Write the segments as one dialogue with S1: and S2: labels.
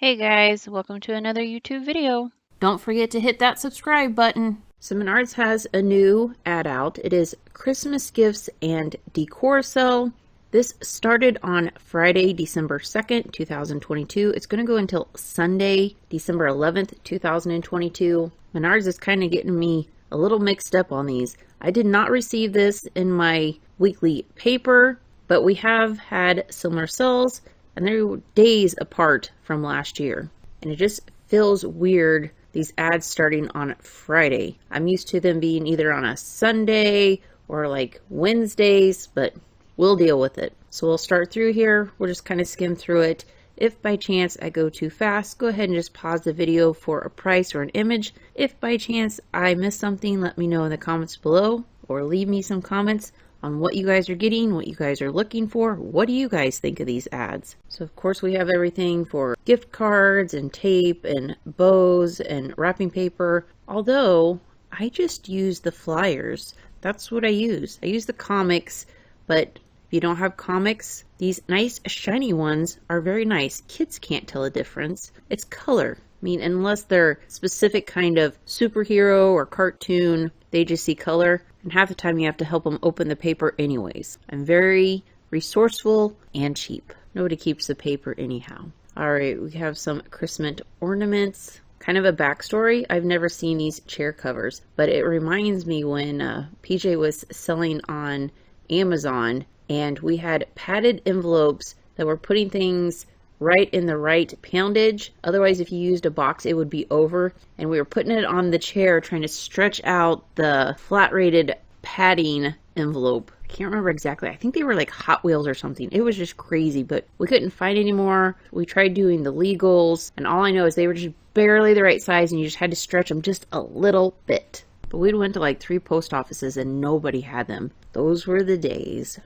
S1: Hey guys, welcome to another YouTube video.
S2: Don't forget to hit that subscribe button. So Menards has a new ad out. It is Christmas gifts and decor sale. This started on Friday, December 2nd, 2022. It's going to go until Sunday, December 11th, 2022. Menards is kind of getting me a little mixed up on these. I did not receive this in my weekly paper, but we have had similar sales and they're days apart from last year. And it just feels weird, these ads starting on Friday. I'm used to them being either on a Sunday or like Wednesdays, but we'll deal with it. So we'll start through here. We'll just kind of skim through it. If by chance I go too fast, go ahead and just pause the video for a price or an image. If by chance I miss something, let me know in the comments below or leave me some comments on what you guys are getting, what you guys are looking for. What do you guys think of these ads? So of course we have everything for gift cards and tape and bows and wrapping paper. Although I just use the flyers. That's what I use. I use the comics, but if you don't have comics, these nice shiny ones are very nice. Kids can't tell a difference. It's color. I mean, unless they're specific kind of superhero or cartoon, they just see color. And half the time you have to help them open the paper anyways. I'm very resourceful and cheap. Nobody keeps the paper anyhow. All right, we have some Christmas ornaments. Kind of a backstory. I've never seen these chair covers, but it reminds me when PJ was selling on Amazon and we had padded envelopes that were putting things right in the right poundage. Otherwise, if you used a box, it would be over. And we were putting it on the chair, trying to stretch out the flat rated padding envelope. I can't remember exactly. I think they were like Hot Wheels or something. It was just crazy, but we couldn't find any more. We tried doing the legals, and all I know is they were just barely the right size, and you just had to stretch them just a little bit. But we went to like 3 post offices, and nobody had them. Those were the days.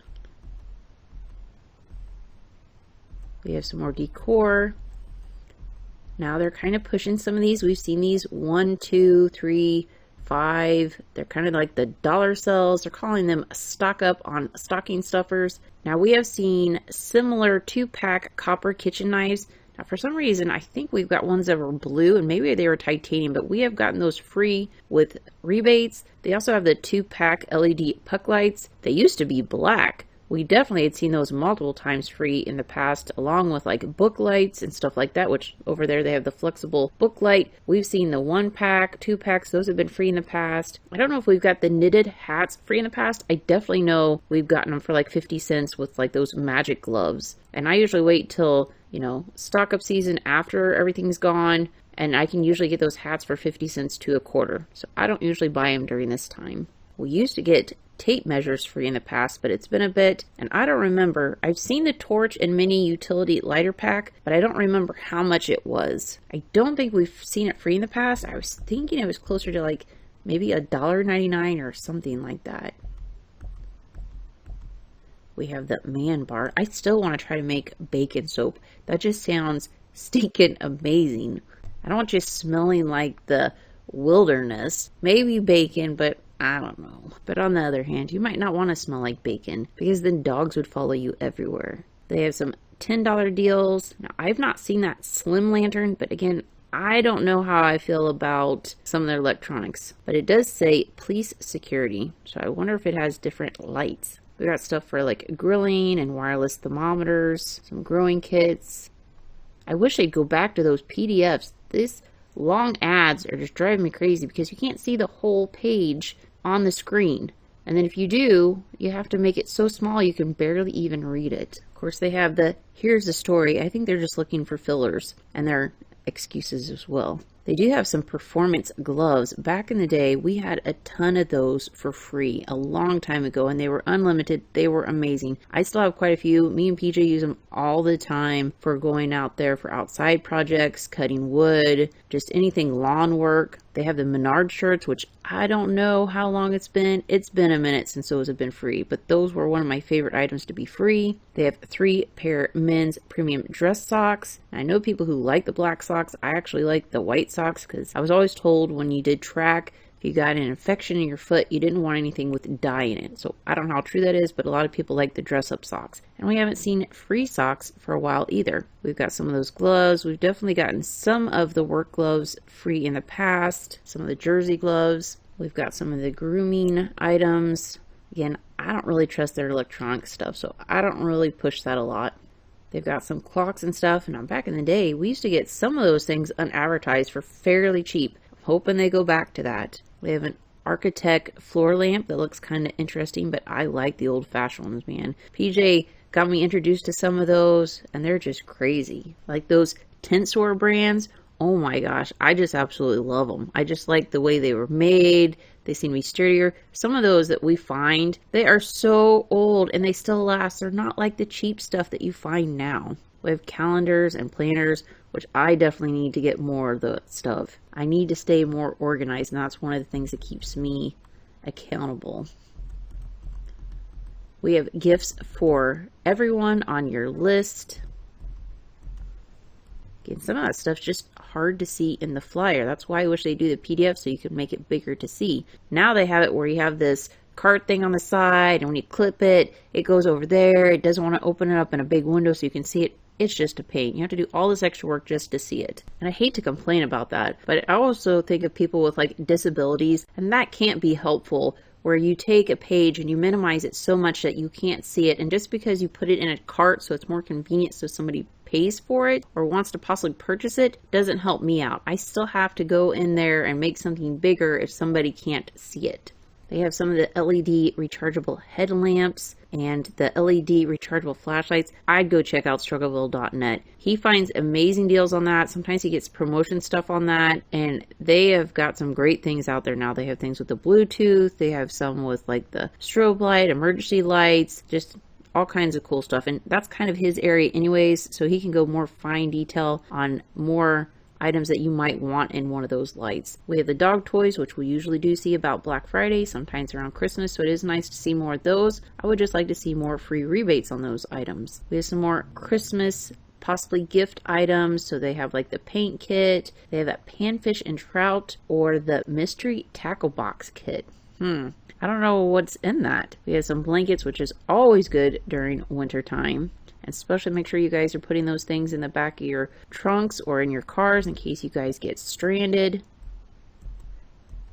S2: We have some more decor. Now they're kind of pushing some of these. We've seen these 1, 2, 3, 5. They're kind of like the dollar sales. They're calling them stock up on stocking stuffers. Now we have seen similar 2-pack copper kitchen knives. Now for some reason, I think we've got ones that were blue and maybe they were titanium, but we have gotten those free with rebates. They also have the 2-pack LED puck lights. They used to be black. We definitely had seen those multiple times free in the past, along with like book lights and stuff like that, which over there they have the flexible book light. We've seen the 1-pack, 2-packs, those have been free in the past. I don't know if we've got the knitted hats free in the past. I definitely know we've gotten them for like 50 cents with like those magic gloves. And I usually wait till, stock up season after everything's gone. And I can usually get those hats for 50 cents to a quarter. So I don't usually buy them during this time. We used to get tape measures free in the past, but it's been a bit, and I don't remember. I've seen the torch and mini utility lighter pack, but I don't remember how much it was. I don't think we've seen it free in the past. I was thinking it was closer to like maybe $1.99 or something like that. We have the man bar. I still want to try to make bacon soap. That just sounds stinking amazing. I don't want you smelling like the wilderness. Maybe bacon, but I don't know. But on the other hand, you might not want to smell like bacon because then dogs would follow you everywhere. They have some $10 deals. Now, I've not seen that slim lantern, but again, I don't know how I feel about some of their electronics. But it does say police security, so I wonder if it has different lights. We got stuff for like grilling and wireless thermometers, some growing kits. I wish they'd go back to those PDFs. These long ads are just driving me crazy because you can't see the whole page on the screen. And then if you do, you have to make it so small you can barely even read it. Of course, they have the here's the story. I think they're just looking for fillers and their excuses as well. They do have some performance gloves. Back in the day, we had a ton of those for free a long time ago, and they were unlimited. They were amazing. I still have quite a few. Me and PJ use them all the time for going out there for outside projects, cutting wood, just anything lawn work. They have the Menards shirts, which I don't know how long it's been. It's been a minute since those have been free, but those were one of my favorite items to be free. They have 3 pair men's premium dress socks. I know people who like the black socks. I actually like the white socks because I was always told when you did track, If you got an infection in your foot, you didn't want anything with dye in it. So I don't know how true that is, but a lot of people like the dress-up socks. And we haven't seen free socks for a while either. We've got some of those gloves. We've definitely gotten some of the work gloves free in the past, some of the jersey gloves. We've got some of the grooming items. Again, I don't really trust their electronic stuff, so I don't really push that a lot. They've got some clocks and stuff, and back in the day, we used to get some of those things unadvertised for fairly cheap. I'm hoping they go back to that. We have an Architect floor lamp that looks kind of interesting, but I like the old-fashioned ones, man. PJ got me introduced to some of those, and they're just crazy. Like those tent store brands, oh my gosh, I just absolutely love them. I just like the way they were made. They seem to be sturdier. Some of those that we find, they are so old and they still last. They're not like the cheap stuff that you find now. We have calendars and planners, which I definitely need to get more of the stuff. I need to stay more organized, and that's one of the things that keeps me accountable. We have gifts for everyone on your list. Again, some of that stuff's just hard to see in the flyer. That's why I wish they do the PDF so you could make it bigger to see. Now they have it where you have this card thing on the side, and when you clip it, it goes over there. It doesn't want to open it up in a big window so you can see it. It's just a pain. You have to do all this extra work just to see it. And I hate to complain about that, but I also think of people with like disabilities, and that can't be helpful, where you take a page and you minimize it so much that you can't see it. And just because you put it in a cart so it's more convenient so somebody pays for it or wants to possibly purchase it, doesn't help me out. I still have to go in there and make something bigger if somebody can't see it. They have some of the LED rechargeable headlamps and the LED rechargeable flashlights. I'd go check out struggleville.net. He finds amazing deals on that. Sometimes he gets promotion stuff on that, and they have got some great things out there now. They have things with the Bluetooth. They have some with like the strobe light, emergency lights, just all kinds of cool stuff. And that's kind of his area anyways, so he can go more fine detail on more items that you might want in one of those lights. We have the dog toys, which we usually do see about Black Friday, sometimes around Christmas, so it is nice to see more of those. I would just like to see more free rebates on those items. We have some more Christmas, possibly gift items. So they have like the paint kit, they have that panfish and trout, or the mystery tackle box kit. I don't know what's in that. We have some blankets, which is always good during winter time. And especially make sure you guys are putting those things in the back of your trunks or in your cars in case you guys get stranded.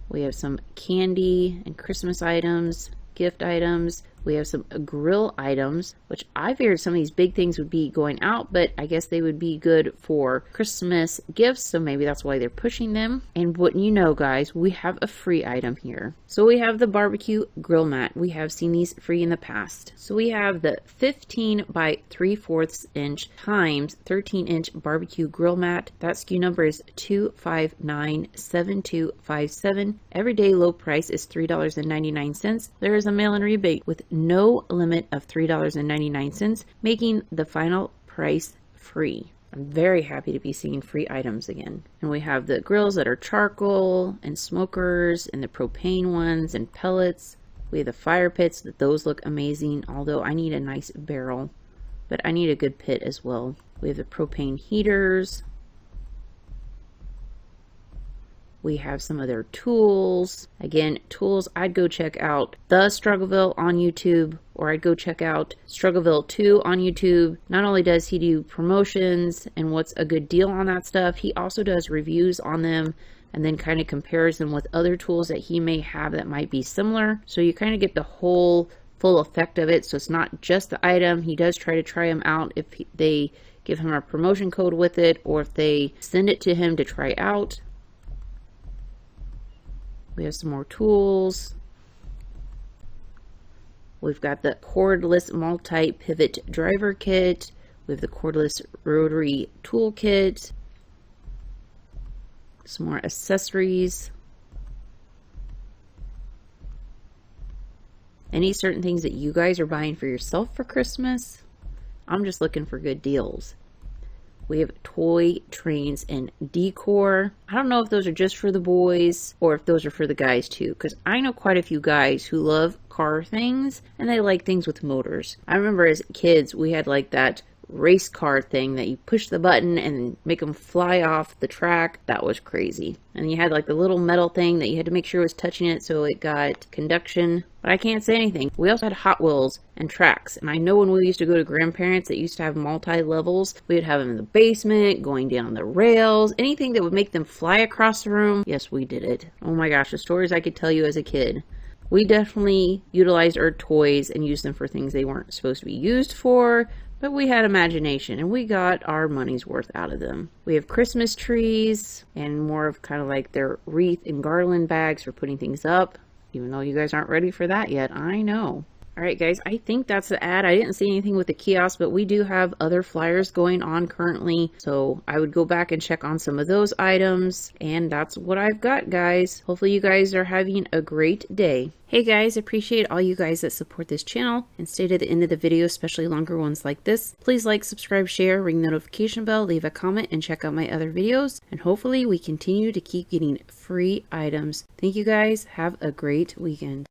S2: We have some candy and Christmas items, gift items. We have some grill items, which I figured some of these big things would be going out, but I guess they would be good for Christmas gifts, so maybe that's why they're pushing them. And wouldn't you know, guys, we have a free item here. So we have the BBQ Grill Mat. We have seen these free in the past. So we have the 15 by 3/4 inch times 13 inch BBQ Grill Mat. That SKU number is 2597257. Everyday low price is $3.99. There is a mail-in rebate with no limit of $3.99, making the final price free. I'm very happy to be seeing free items again. And we have the grills that are charcoal and smokers and the propane ones and pellets. We have the fire pits, that those look amazing, although I need a nice barrel, but I need a good pit as well. We have the propane heaters. We have some of their tools. Again, tools, I'd go check out the Struggleville on YouTube, or I'd go check out Struggleville 2 on YouTube. Not only does he do promotions and what's a good deal on that stuff, he also does reviews on them and then kind of compares them with other tools that he may have that might be similar. So you kind of get the whole full effect of it. So it's not just the item. He does try them out if they give him a promotion code with it, or if they send it to him to try out. We have some more tools. We've got the cordless multi-pivot driver kit. We have the cordless rotary tool kit. Some more accessories. Any certain things that you guys are buying for yourself for Christmas? I'm just looking for good deals. We have toy trains and Decor. I don't know if those are just for the boys or if those are for the guys too, because I know quite a few guys who love car things and they like things with motors. I remember as kids we had like that race car thing that you push the button and make them fly off the track. That was crazy. And you had like the little metal thing that you had to make sure was touching it so it got conduction. But I can't say anything. We also had Hot Wheels and tracks. And I know when we used to go to grandparents that used to have multi-levels, we would have them in the basement, going down the rails, anything that would make them fly across the room. Yes, we did it. Oh my gosh, the stories I could tell you as a kid. We definitely utilized our toys and used them for things they weren't supposed to be used for, but we had imagination and we got our money's worth out of them. We have Christmas trees and more of kind of like their wreath and garland bags for putting things up, even though you guys aren't ready for that yet. I know. All right, guys, I think that's the ad. I didn't see anything with the kiosk, but we do have other flyers going on currently. So I would go back and check on some of those items. And that's what I've got, guys. Hopefully you guys are having a great day. Hey guys, appreciate all you guys that support this channel and stay to the end of the video, especially longer ones like this. Please like, subscribe, share, ring the notification bell, leave a comment, and check out my other videos. And hopefully we continue to keep getting free items. Thank you guys. Have a great weekend.